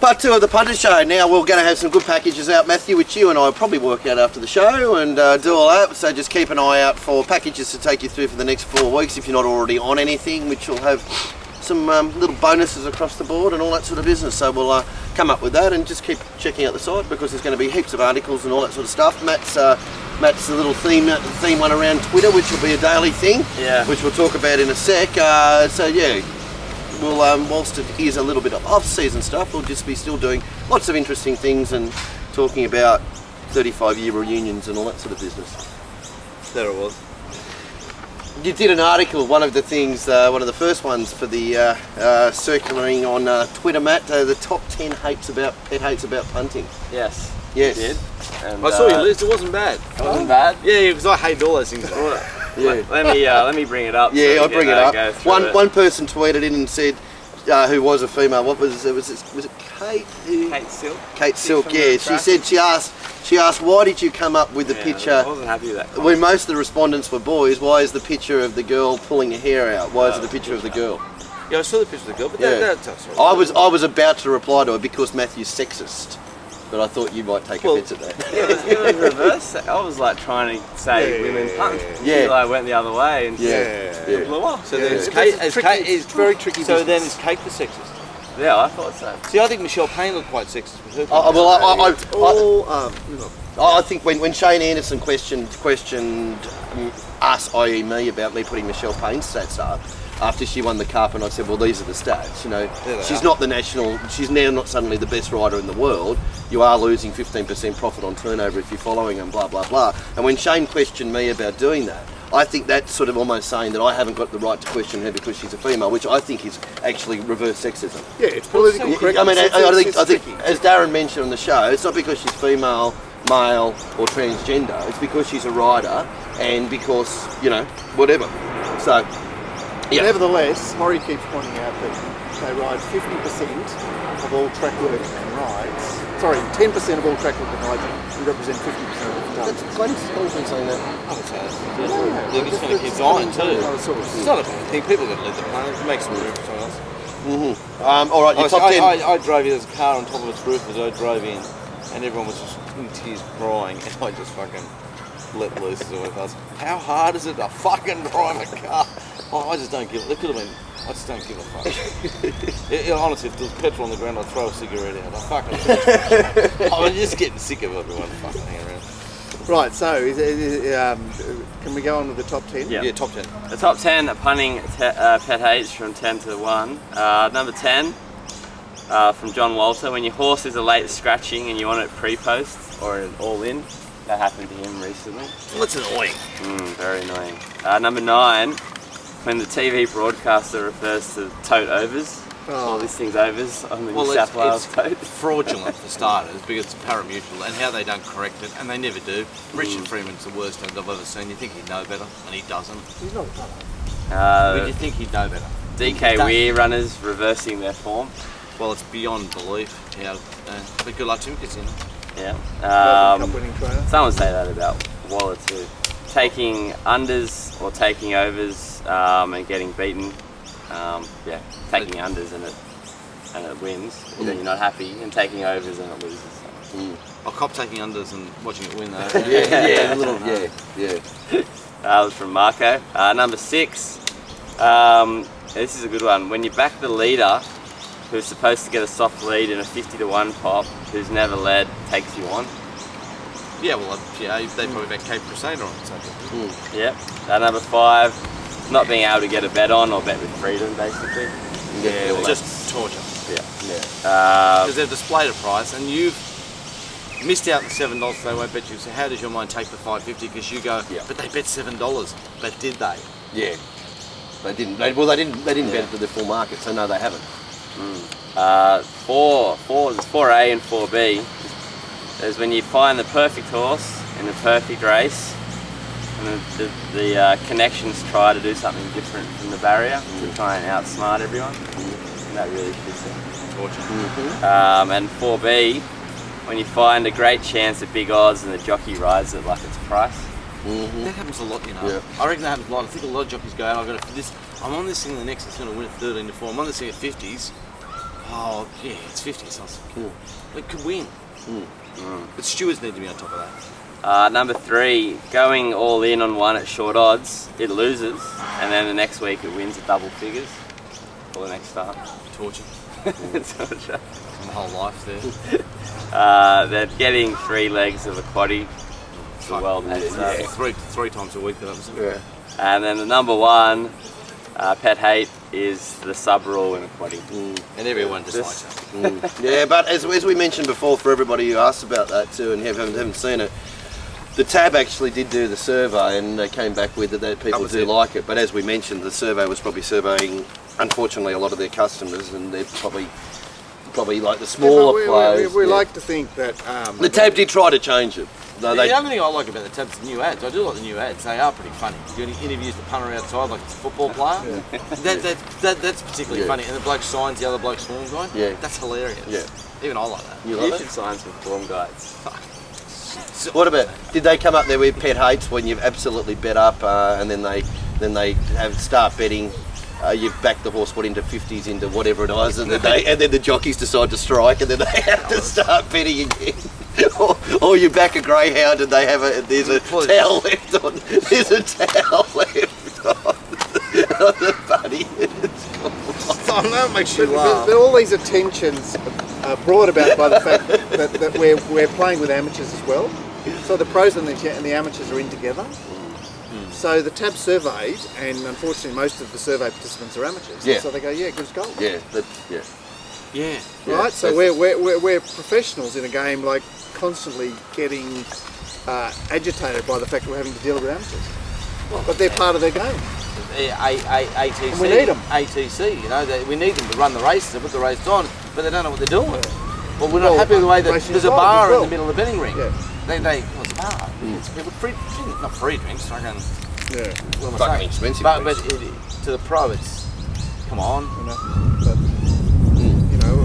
part 2 of the Punter Show. Now we're going to have some good packages out, Matthew, which you and I will probably work out after the show and do all that. So just keep an eye out for packages to take you through for the next 4 weeks if you're not already on anything, which will have some little bonuses across the board and all that sort of business. So we'll come up with that and just keep checking out the site because there's going to be heaps of articles and all that sort of stuff. Matt's a little theme one around Twitter, which will be a daily thing, which we'll talk about in a sec. So yeah, we'll whilst it is a little bit of off-season stuff, we'll just be still doing lots of interesting things and talking about 35-year reunions and all that sort of business. There it was. You did an article, one of the things, one of the first ones for the circulating on Twitter, Matt, the top 10 pet hates about punting. Yes. Yes. You did. And, I saw your list, it wasn't bad. It wasn't bad? Yeah, because I hate all those things. Let me bring it up. Yeah, so I'll bring it up. One it. person tweeted in and said, who was a female, what was it? Was it Kate? Kate Silk. Kate Silk, yeah. She said, she asked, why did you come up with the picture? I wasn't happy with that. When most of the respondents were boys, why is the picture of the girl pulling her hair out? Why is it the picture of the girl? Yeah, I saw the picture of the girl, but that's I was about to reply to her because Matthew's sexist. But I thought you might take offence at that. It was reverse. I was like trying to say women punt. She like went the other way and blew off. So then it's very tricky. So then is Kate the sexist? Yeah, I thought so. See, I think Michelle Payne looked quite sexist with her. I think when Shane Anderson questioned us, i.e. me, about me putting Michelle Payne's stats up after she won the cup, and I said, well, these are the stats. You know, she's not the national. She's now not suddenly the best rider in the world. You are losing 15% profit on turnover if you're following them. Blah blah blah. And when Shane questioned me about doing that, I think that's sort of almost saying that I haven't got the right to question her because she's a female, which I think is actually reverse sexism. Yeah, it's political correct. I mean, I think, as Darren mentioned on the show, it's not because she's female, male, or transgender. It's because she's a rider, and because whatever. So. Yeah. Nevertheless, Horry keeps pointing out that they ride 50% of all track work and rides. Sorry, 10% of all track work and rides and represent 50% of the That's quite been saying that. They're just going to keep going too. It's not a bad thing. People are going to let the planet. It makes some room for someone else. All right, your top 10. I drove in. There's a car on top of its roof as I drove in, and everyone was just in tears crying, and I just fucking let loose as I was. How hard is it to fucking drive a car? I just don't give. There could have been. I just don't give a fuck. Honestly, if there was petrol on the ground, I'd throw a cigarette out. I'm just getting sick of everyone fucking hanging around. Right. So, can we go on with the top 10? Yeah, top 10. The top 10 are punting pet hates from 10 to 1. Number 10 from John Walter. When your horse is a late scratching and you want it pre-post or an all-in. That happened to him recently. Well, that's annoying. Very annoying. Number 9. When the TV broadcaster refers to tote overs, all these things overs on the New South Wales tote. It's fraudulent for starters because it's pari-mutuel and how they don't correct it, and they never do. Richard Freeman's the worst I've ever seen. You think he'd know better, and he doesn't. He's not But you think he'd know better. DK Weir runners reversing their form. Well, it's beyond belief. But good luck to him, because cup-winning trainer. Someone say that about Waller too. Taking unders or taking overs and getting beaten. Taking unders and it wins. Then you're not happy, and taking overs and it loses. I'll cop taking unders and watching it win though. That was from Marco. Number 6. This is a good one. When you back the leader, who's supposed to get a soft lead in a 50 to 1 pop, who's never led, takes you on. Yeah, well, they probably back Cape Crusader on something. Yep. Number 5, not being able to get a bet on or bet with freedom, basically. Yeah, well, just torture. Because they've displayed a price, and you've missed out on $7, so they won't bet you. So how does your mind take the $5.50? Because you go, but they bet $7. But did they? Yeah. They didn't. They didn't bet it to the full market, so no, they haven't. 4A and 4B is when you find the perfect horse in the perfect race, and the connections try to do something different from the barrier to try and outsmart everyone. And that really fits in. And 4B, when you find a great chance at big odds and the jockey rides it like it's price. That happens a lot, you know. I reckon that happens a lot. I think a lot of jockeys go out, I'm on this thing in the next, it's going to win at 13 to 4. I'm on this thing at 50s. Oh, yeah, it's 50, so it could win. But stewards need to be on top of that. Number 3, going all in on one at short odds, it loses, and then the next week it wins at double figures for the next start. Torture. Torture. My whole life there. They're getting 3 legs of a quaddie. The world has three times a week. Yeah. And then the number 1 pet hate is the sub rule in a quaddie. And everyone dislikes that. Yeah, but as we mentioned before, for everybody who asked about that too and haven't seen it, the tab actually did do the survey and they came back with that people do like it. But as we mentioned, the survey was probably surveying, unfortunately, a lot of their customers, and they're probably like the smaller players. We like to think that the tab did try to change it. The other thing I like about the tabs is the new ads. I do like the new ads. They are pretty funny. You interviews the punter outside like it's a football player. That's particularly funny. And the bloke signs the other bloke's form guide. Yeah. That's hilarious. Yeah. Even I like that. You should sign some form guides. What about, did they come up there with pet hates when you've absolutely bet up and then they start betting, you've backed the horse into 50s into whatever it is, and then the jockeys decide to strike and then they have to start betting again. Or you back a greyhound and there's a towel left on the bunny. That makes you laugh. All these attentions are brought about by the fact that we're playing with amateurs as well. So the pros and the amateurs are in together. So the tab surveyed, and unfortunately most of the survey participants are amateurs. Yeah. So they go, yeah, give us gold. Yeah. Right. So we're professionals in a game, like constantly getting agitated by the fact that we're having to deal with amateurs. But they're part of their game. ATC. And we need them. ATC, you know, we need them to run the races and put the race on, but they don't know what they're doing. Well, we're not happy with the way that there's a bar in the middle of the betting ring. Yeah. It's a bar. It's not free drinks. I can. Yeah. What am I Fucking saying? expensive. But to the pro, it's come on. But you know,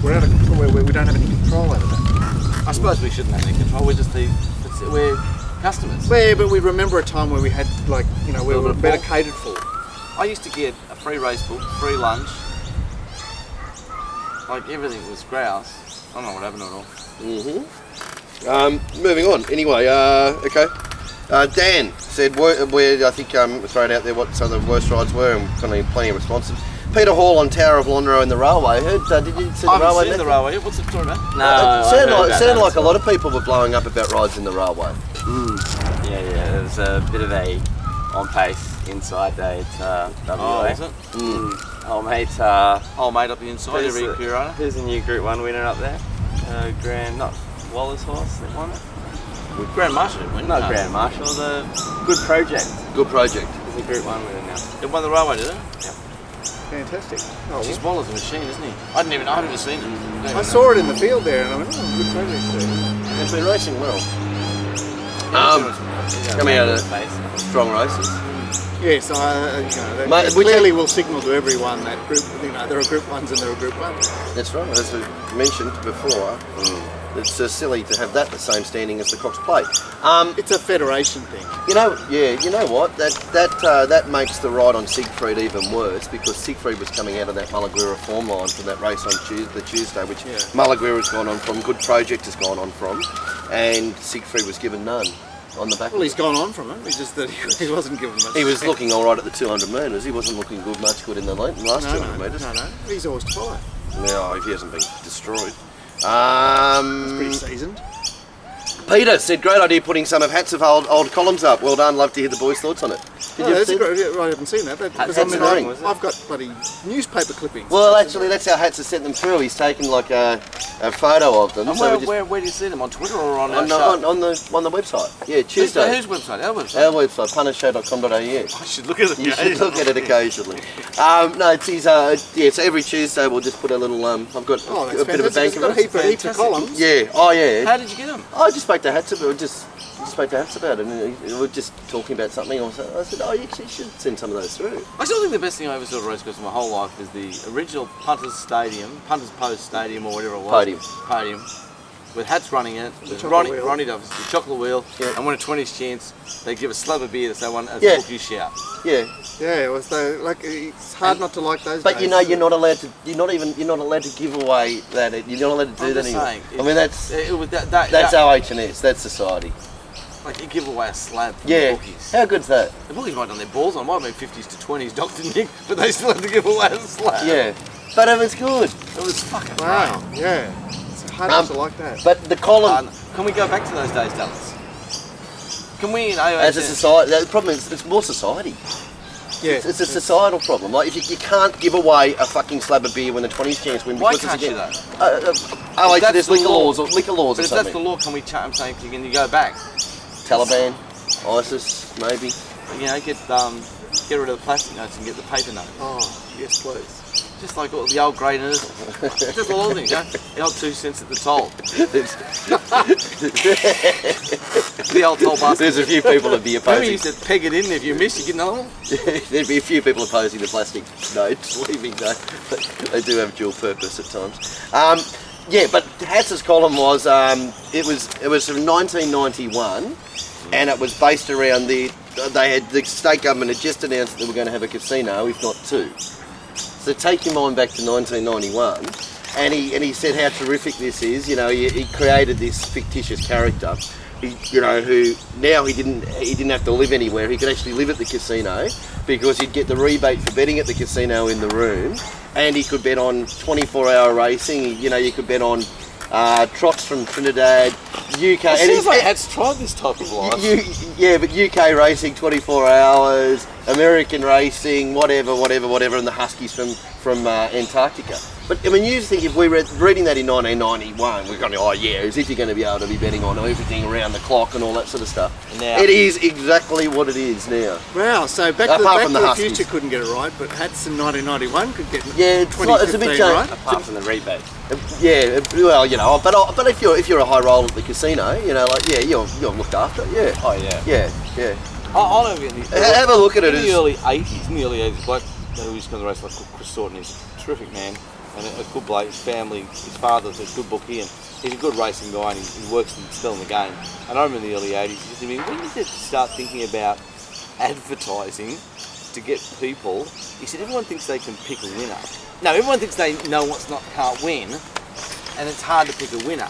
we're out of control. We don't have any control over that. I suppose we shouldn't have any control. We're customers. Yeah, but we remember a time where we had, like, you know, we were better catered for. I used to get a free race book, free lunch. Like everything was grouse. I don't know what happened at all. Moving on. Anyway, okay. Dan said, I think thrown out there what some of the worst rides were, and plenty of responses. Peter Hall on Tower of Lonro in the railway. Did you see the railway? I haven't seen the railway. What's it talking about? No, it sounded like a lot of people were blowing up about rides in the railway. Yeah, there's a bit of a on pace inside day at WA. Oh, is it? Old mate Up the inside, every Purana. Who's a new Group 1 winner up there? Not Waller's horse that won it? Grand Marshal didn't win. Not Grand Marshal, the Good Project. Good Project. He's a Group 1 winner now. It won the railway, did it? Yeah. Fantastic. Jeez, Waller's a machine, isn't he? I haven't even seen it. I saw it in the field there, and I went, oh, good project there. He's been racing well. Coming out of strong races. Yes, that clearly will signal to everyone that group. You know, there are Group 1s and there are Group 1s. That's right. As we mentioned before, it's silly to have that the same standing as the Cox Plate. It's a federation thing. You know what? That makes the ride on Siegfried even worse, because Siegfried was coming out of that Mullaguira form line from that race on Tuesday, which Mullaguira's gone on from, Good Project has gone on from, and Siegfried was given none on the back. Well, he's gone on from it. It's just that he wasn't given much. He was looking all right at the 200 metres. He wasn't looking much good in the last 200 metres. No. He's always tight. No, if he hasn't been destroyed. He's pretty seasoned. Peter said, great idea putting some of Hats of old columns up. Well done, love to hear the boys' thoughts on it. I haven't seen that. I've got bloody newspaper clippings. Well, actually, that's how Hats has sent them through. He's taken like a photo of them. And so where do you see them? On Twitter or on the website? Yeah, Tuesday. Whose website? Our website? Our website, puntershow.com.au. I should look at it. You should look at it occasionally. No, it's his. So every Tuesday we'll just put a little. I've got a bit of a bank of it. It's got a heap of columns. Yeah. Oh yeah. How did you get them? I just spoke to Hats about it. Spoke to Hats about it, and we were just talking about something. I said, oh, you should send some of those through. I still think the best thing I ever saw at a racecourse in my whole life is the original Punters Stadium, Punters Post Stadium or whatever it was. Podium. with Hats running it, with chocolate wheel. Ronnie does the chocolate wheel, Yeah. and when a 20's chance, they give a slab of beer to someone as Yeah. a bookie shout. Yeah. Yeah, it was it's hard not to like those But days. you know, you're not allowed to. You're not allowed to give away that. You're not allowed to do I'm that just anymore. saying, I mean, that's it was that's OH&S. That's society. like you give away a slab from Yeah. the bookies. How good's that? The bookies might have done their balls on, might have been 50s to 20s, Dr. Nick, but they still had to give away a slab. Yeah. But it was good. It was fucking Wow, yeah. It's hard not to like that. But the column, Can we go back to those days, Dallas? Can we in AOH... as a society, the problem is it's more society. Yeah. It's a societal problem. Like, if you can't give away a fucking slab of beer when the 20s chance win. Why because can't it's you against- though? OH&S, that's the liquor law. laws or liquor laws But or if that's the something. law, can we I'm saying, can you go back? Taliban, ISIS, maybe. You know, get rid of the plastic notes and get the paper notes. Oh, yes, please. Just like all the old grey nerds. Just a lot of things, you know? The old 2 cents at the toll. The old toll bus. There's a few people that'd be Remember you opposing. used to peg it in, if you missed, you get another one? There'd be a few people opposing the plastic notes leaving though. They do have dual purpose at times. Yeah, but Hatz's column was it was from 1991, and it was based around the state government had just announced that they were going to have a casino, if not two. So take your mind back to 1991, and he said how terrific this is. You know, he created this fictitious character. Who now he didn't have to live anywhere. He could actually live at the casino because he'd get the rebate for betting at the casino in the room, and he could bet on 24-hour racing. You know, you could bet on trots from Trinidad, UK. It seems like Hat's tried this type of life. Yeah, but UK racing 24 hours, American racing, whatever, and the Huskies from Antarctica. But I mean, you think if we were reading that in 1991, we're going, oh yeah, as if you're going to be able to be betting on everything around the clock and all that sort of stuff. Now- It is exactly what it is now. Wow, so Back Apart to from the the Huskies. Future couldn't get it right, but Hats in 1991 could get Yeah, it's a 2015 bit right. changed. Apart from the rebate. Yeah, well, you know, but if you're a high roll at the casino, you know, like you're looked after. Yeah, Oh yeah. yeah. I don't get Have a look at it in as the early 80s. In the early 80s, a bloke who used to come to race like Chris Thornton is a terrific man and a good bloke. His family, his father's a good bookie, and he's a good racing guy, and he works still in the game. And I remember in the early 80s, he said to me, when did you start thinking about advertising to get people? He said, everyone thinks they can pick a winner. No, everyone thinks they know can't win, and it's hard to pick a winner.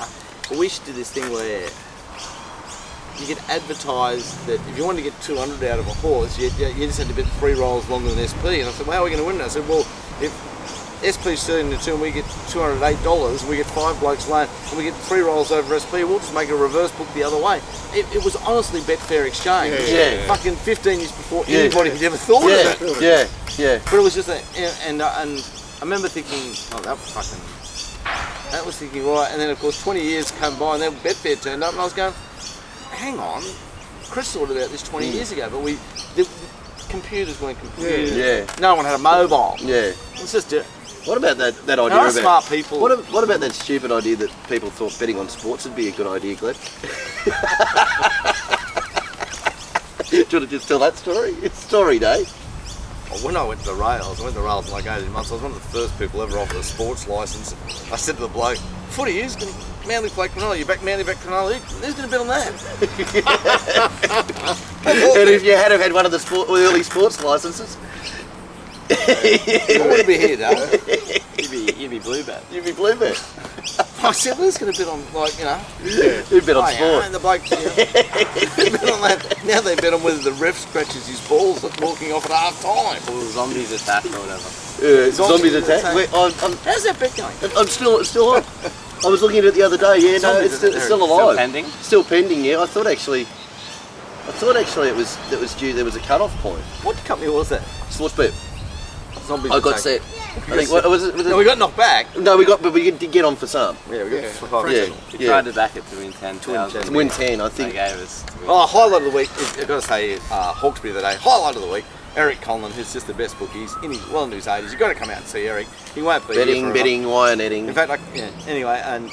But we should do this thing where you get advertised that if you want to get 200 out of a horse, you just had to bet 3 rolls longer than SP. And I said, well, how are we going to win it? I said, well, if SP's 13-2 and we get $208, we get 5 blokes lane, and we get 3 rolls over SP, we'll just make a reverse book the other way. It was honestly Betfair Exchange. Yeah. Fucking 15 years before Yeah. anybody had ever thought of it. Yeah. But it was just and I remember thinking, oh, that was thinking, right, and then of course 20 years come by and then Betfair turned up and I was going, hang on, Chris thought about this 20 years ago, but the computers weren't computers. Yeah. No one had a mobile. Yeah. Let's just do it. What about that idea There are about smart people. What about that stupid idea that people thought betting on sports would be a good idea, Glenn? Do you want to just tell that story? It's story day. When I went to the rails, in like 18 months, I was one of the first people ever offered a sports licence. I said to the bloke, footy, who's going to Manly play Cronulla? You back Manly, back Cronulla? Who's going to bet on that? And if you had have had one of the early sports licences, I wouldn't be here, Dave. You'd be bluebird. you'd be bluebird. I said, who's going to bet on, like, you know? You'd bet on Oh, yeah, sport. and the bloke, you know, bet on that. Now they bet on whether the ref scratches his balls at walking off at half time. Or zombies attack or whatever. Zombies attack. attack. How's that bet going? I'm still on. I was looking at it the other day. Yeah, no, Zombies it's still alive. Still pending? Still pending. Yeah, I thought actually it was due. There was a cut-off point. What company was that? Sportsbet. Zombies I got attack. set. I think what was it? No, we got knocked back. No, but we did get on for some. Yeah, we got Yeah, We tried to back it to win 10,000. To win 10, I They think. gave us. to win. Oh, highlight of the week, I've got to say, Hawkesbury the day. Highlight of the week, Eric Conlon, who's just the best bookie. He's in his his 80s. You've got to come out and see Eric. He won't be here forever. Betting, wire netting. In fact, anyway, and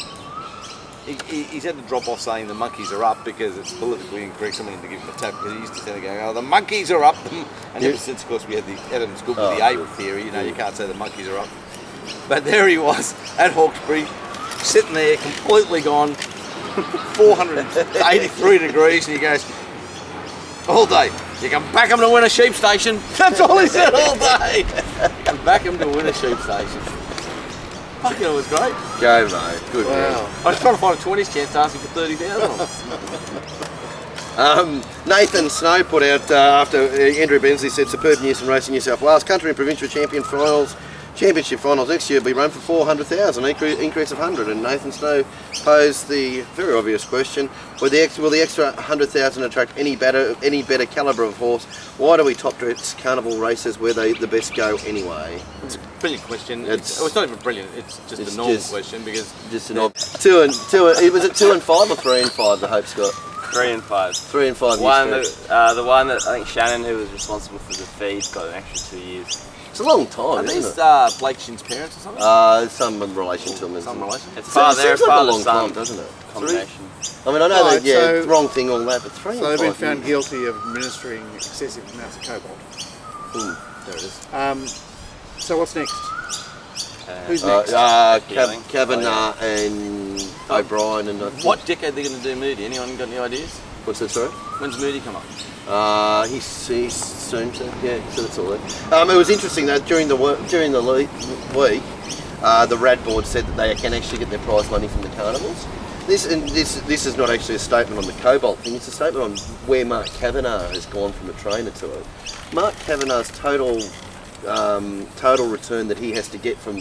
he's had to drop off saying the monkeys are up because it's politically incorrect. Someone had to give him a tap because he used to stand there going, oh, the monkeys are up. And ever since, of course, we had the Adams Good with the ape theory, you know, you can't say the monkeys are up. But there he was at Hawkesbury, sitting there, completely gone. 483 degrees, and he goes, all day. You can back him to win a sheep station. That's all he said all day. You can back him to win a sheep station. Fucking it was great. Go, mate. Good man. Wow. I was trying to find a 20s chance to ask him for 30,000 on. Nathan Snow put out after Andrew Bensley said superb news from Racing New South Wales. Country and provincial championship finals next year will be run for 400,000, increase of 100. And Nathan Snow posed the very obvious question: will the extra 100,000 attract any better calibre of horse? Why do we top dress carnival races where they the best go anyway? It's a brilliant question. It's just an two and was it 2 and 5 or 3 and 5? The Hope's got 3 and 5. 3 and 5. The one that I think Shannon, who was responsible for the feed, got an extra 2 years. It's a long time, are isn't these it? Blake Shin's parents or something? Some relation to them. Some relation? It's far there, seems like far a long time, son doesn't it? combination. I mean, I know Right, that, yeah, so- wrong thing, all that, but 3 and So 5 they've been found years. guilty of administering excessive amounts of cobalt. There it is. So what's next? Who's next? Healing. Kavanagh and O'Brien and What decade are they going to do Moody? Anyone got any ideas? what's that, sorry? When's Moody come up? He's soon to, yeah, so that's all that. It was interesting that during the week, the RAD board said that they can actually get their prize money from the carnivals. This is not actually a statement on the cobalt thing, it's a statement on where Mark Kavanagh has gone from a trainer to it. Mark Kavanagh's total return that he has to get from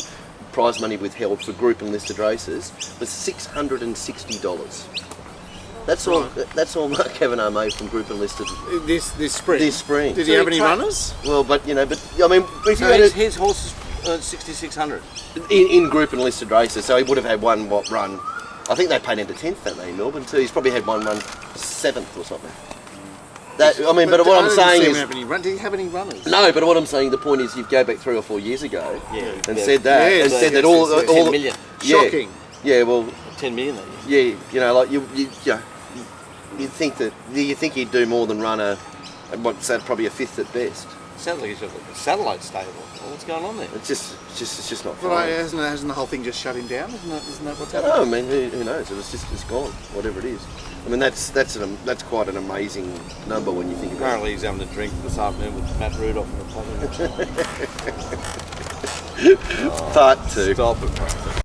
prize money withheld for group and listed races was $660. That's all Mark Kavanagh made from group and listed This spring. this spring. Did he have any runners? Well, but I mean, if you So had his horses earned 6,600. in group and listed races, so he would have had one run. I think they paid him to 10th that day in Melbourne too. He's probably had one run 7th or something. That I mean, but what I'm saying is, Did he have any runners? no. But what I'm saying, the point is, you go back 3 or 4 years ago and said that, Yeah, and so said that yes, all yes, 10 million. Shocking. Yeah, well, 10 million that yeah, you know, like you'd think that you think he'd do more than run what's that, probably a 5th at best. year. Sounds like he's got a satellite stable. What's going on there? It's just not Well, fine. hasn't the whole thing just shut him down? Isn't that what's I happening? don't know, I mean, who knows? It's gone, whatever it is. I mean, that's quite an amazing number when you think about Apparently he's having a drink this afternoon with Matt Rudolph in the pub. it. Part 2. Stop it, mate.